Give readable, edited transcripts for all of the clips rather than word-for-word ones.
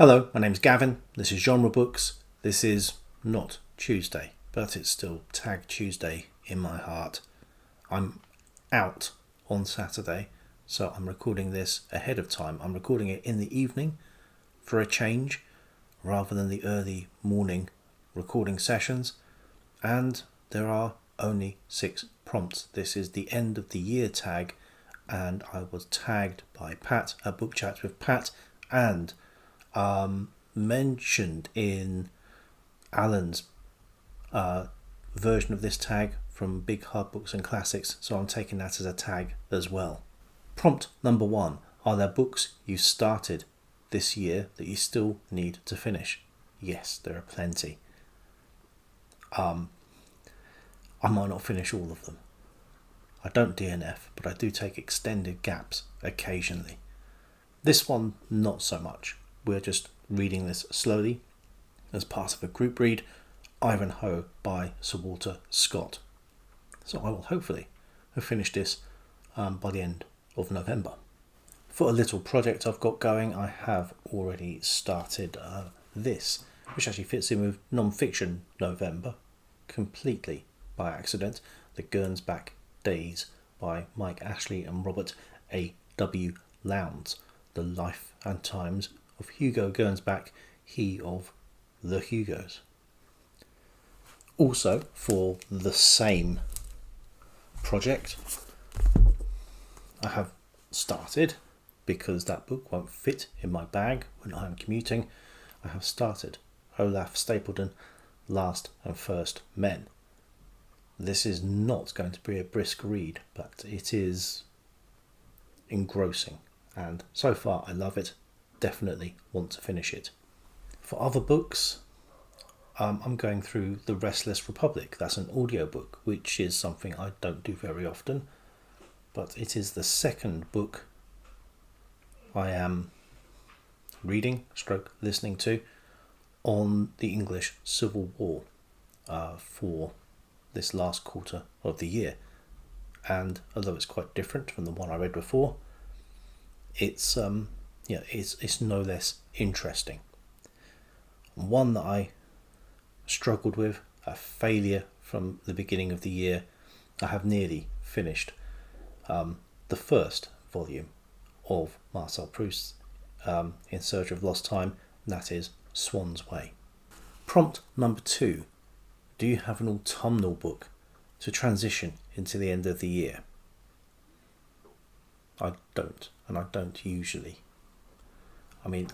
Hello, my name's Gavin. This is Genre Books. This is not Tuesday, but it's still Tag Tuesday in my heart. I'm out on Saturday, so I'm recording this ahead of time. I'm recording it in the evening for a change, rather than the early morning recording sessions. And there are only 6 prompts. This is the end of the year tag, and I was tagged by Pat at Book Chats with Pat, and mentioned in Alan's version of this tag from Big Hard Books and Classics, so I'm taking that as a tag as well. Prompt number 1. Are there books you started this year that you still need to finish? Yes, there are plenty. I might not finish all of them. I don't DNF, but I do take extended gaps occasionally. This one, not so much. We're just reading this slowly as part of a group read, Ivanhoe by Sir Walter Scott. So I will hopefully have finished this by the end of November. For a little project I've got going, I have already started this, which actually fits in with non-fiction November, completely by accident. The Gernsback Days by Mike Ashley and Robert A. W. Lowndes, the life and times of Hugo Gernsback, he of the Hugos. Also, for the same project, I have started, because that book won't fit in my bag when I'm commuting, I have started Olaf Stapledon, Last and First Men. This is not going to be a brisk read, but it is engrossing, and so far I love it. Definitely want to finish it. For other books, I'm going through The Restless Republic. That's an audiobook, which is something I don't do very often, but it is the second book I am reading / listening to on the English Civil War for this last quarter of the year. And although it's quite different from the one I read before, it's no less interesting. One that I struggled with, a failure from the beginning of the year. I have nearly finished the first volume of Marcel Proust's In Search of Lost Time, that is Swan's Way. Prompt number 2. Do you have an autumnal book to transition into the end of the year? I don't, and I don't usually. I mean,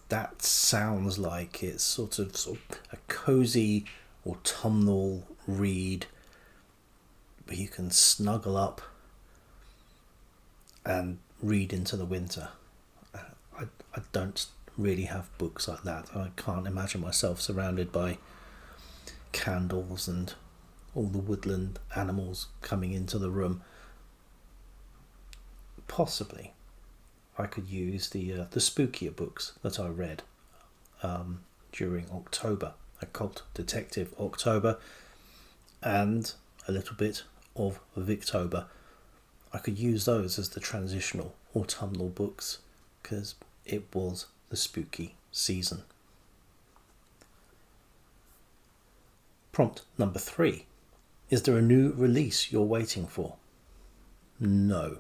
that sounds like it's sort of a cosy autumnal read where you can snuggle up and read into the winter. I don't really have books like that. I can't imagine myself surrounded by candles and all the woodland animals coming into the room. Possibly I could use the spookier books that I read during October, Occult Detective October, and a little bit of Victober. I could use those as the transitional autumnal books, because it was the spooky season. Prompt number 3. Is there a new release you're waiting for? No.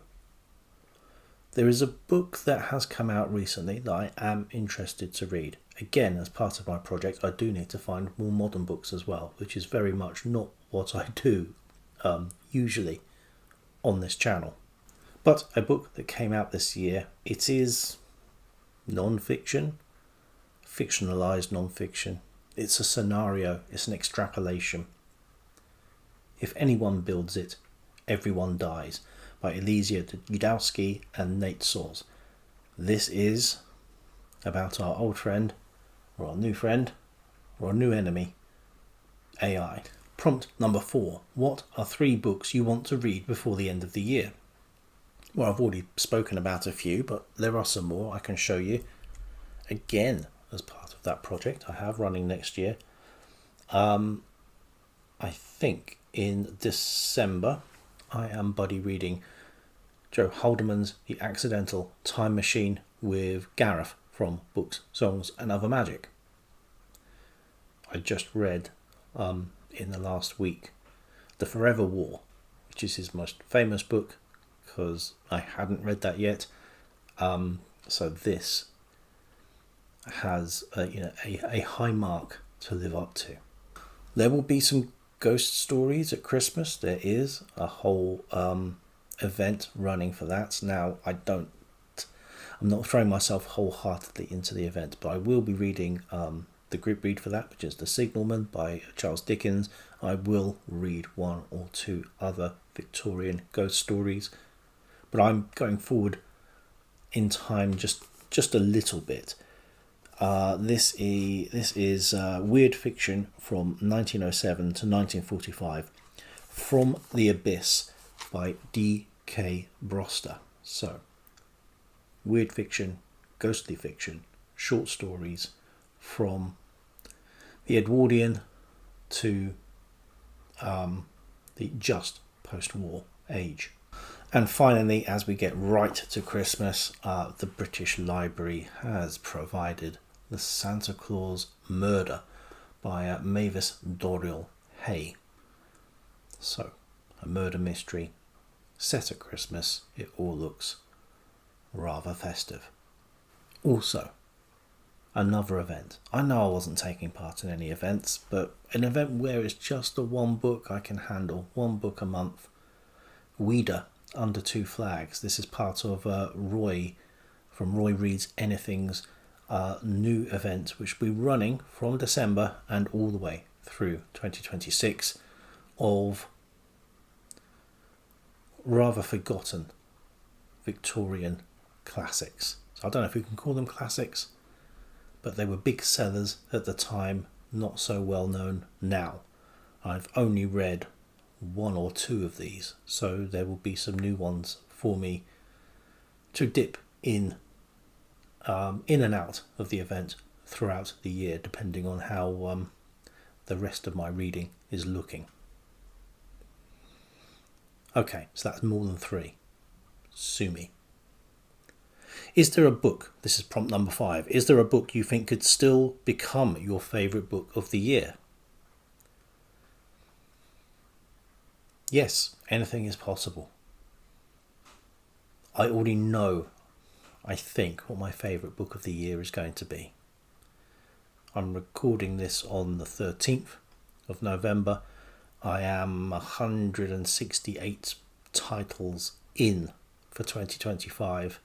There is a book that has come out recently that I am interested to read. Again, as part of my project, I do need to find more modern books as well, which is very much not what I do usually on this channel. But a book that came out this year, it is non-fiction, fictionalized non-fiction. It's a scenario, it's an extrapolation. If anyone builds it, everyone dies, by Elysia Yudowski and Nate Soers. This is about our old friend, or our new friend, or a new enemy, AI. Prompt number 4. What are 3 books you want to read before the end of the year? Well, I've already spoken about a few, but there are some more I can show you. Again, as part of that project I have running next year. I think in December I am buddy reading Joe Haldeman's The Accidental Time Machine with Gareth from Books, Songs and Other Magic. I just read in the last week The Forever War, which is his most famous book, because I hadn't read that yet. So this has a high mark to live up to. There will be some ghost stories at Christmas. There is a whole event running for that. Now, I'm not throwing myself wholeheartedly into the event, but I will be reading the group read for that, which is The Signalman by Charles Dickens. I will read one or two other Victorian ghost stories, but I'm going forward in time just a little bit. This is weird fiction from 1907 to 1945, From the Abyss by D.K. Broster. So, weird fiction, ghostly fiction, short stories from the Edwardian to the just post-war age. And finally, as we get right to Christmas, the British Library has provided The Santa Claus Murder by Mavis Doriel Hay. So, a murder mystery set at Christmas. It all looks rather festive. Also, another event. I know I wasn't taking part in any events, but an event where it's just the one book I can handle, one book a month. Weeder Under Two Flags. This is part of Roy from Roy Reads Anything's new event, which will be running from December and all the way through 2026 of rather forgotten Victorian classics. So I don't know if we can call them classics, but they were big sellers at the time, not so well known now. I've only read one or two of these, so there will be some new ones for me to dip in and out of the event throughout the year, depending on how the rest of my reading is looking. Okay, so that's more than 3. Sue me. Is there a book, this is prompt number 5, is there a book you think could still become your favourite book of the year? Yes, anything is possible. I already know, I think, what my favourite book of the year is going to be. I'm recording this on the 13th of November. I am 168 titles in for 2025.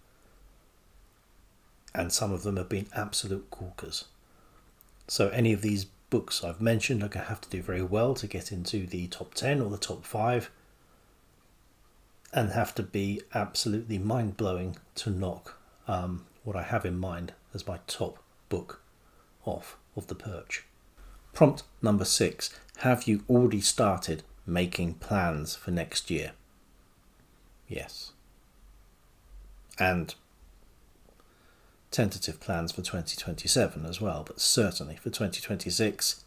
And some of them have been absolute corkers. So any of these books I've mentioned are going to have to do very well to get into the top 10 or the top 5, and have to be absolutely mind-blowing to knock what I have in mind as my top book off of the perch. Prompt number 6. Have you already started making plans for next year? Yes. And tentative plans for 2027 as well, but certainly for 2026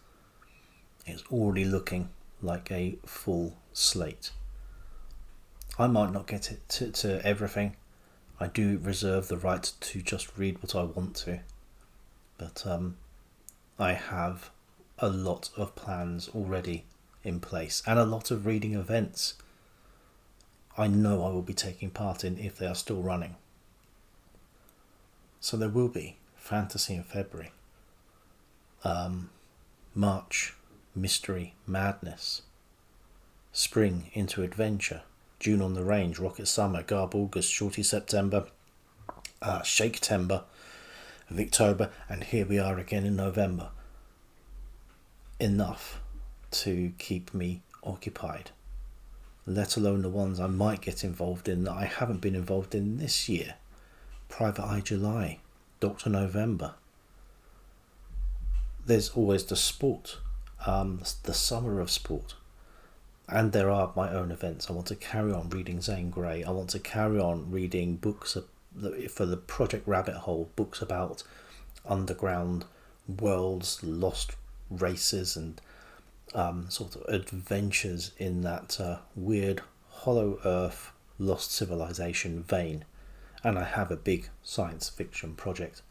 it's already looking like a full slate. I might not get it to everything. I do reserve the right to just read what I want to, but I have a lot of plans already in place and a lot of reading events I know I will be taking part in if they are still running. So there will be fantasy in February, March, mystery, madness, spring into adventure, June on the range, rocket summer, garb August, shorty September, shake-tember, Victober, and here we are again in November. Enough to keep me occupied, let alone the ones I might get involved in that I haven't been involved in this year. Private Eye July, Dr. November. There's always the sport, the summer of sport. And there are my own events. I want to carry on reading Zane Grey. I want to carry on reading books for the Project Rabbit Hole, books about underground worlds, lost races, and sort of adventures in that weird Hollow Earth, lost civilization vein. And I have a big science fiction project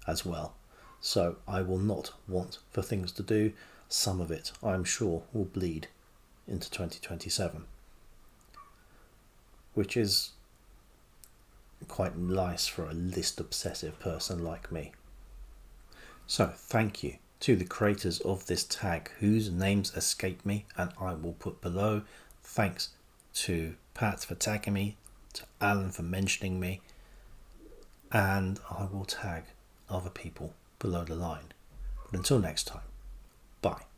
as well. So I will not want for things to do. Some of it, I'm sure, will bleed into 2027, which is quite nice for a list obsessive person like me. So thank you to the creators of this tag whose names escape me and I will put below. Thanks to Pat for tagging me, to Alan for mentioning me, and I will tag other people below the line. But until next time, bye.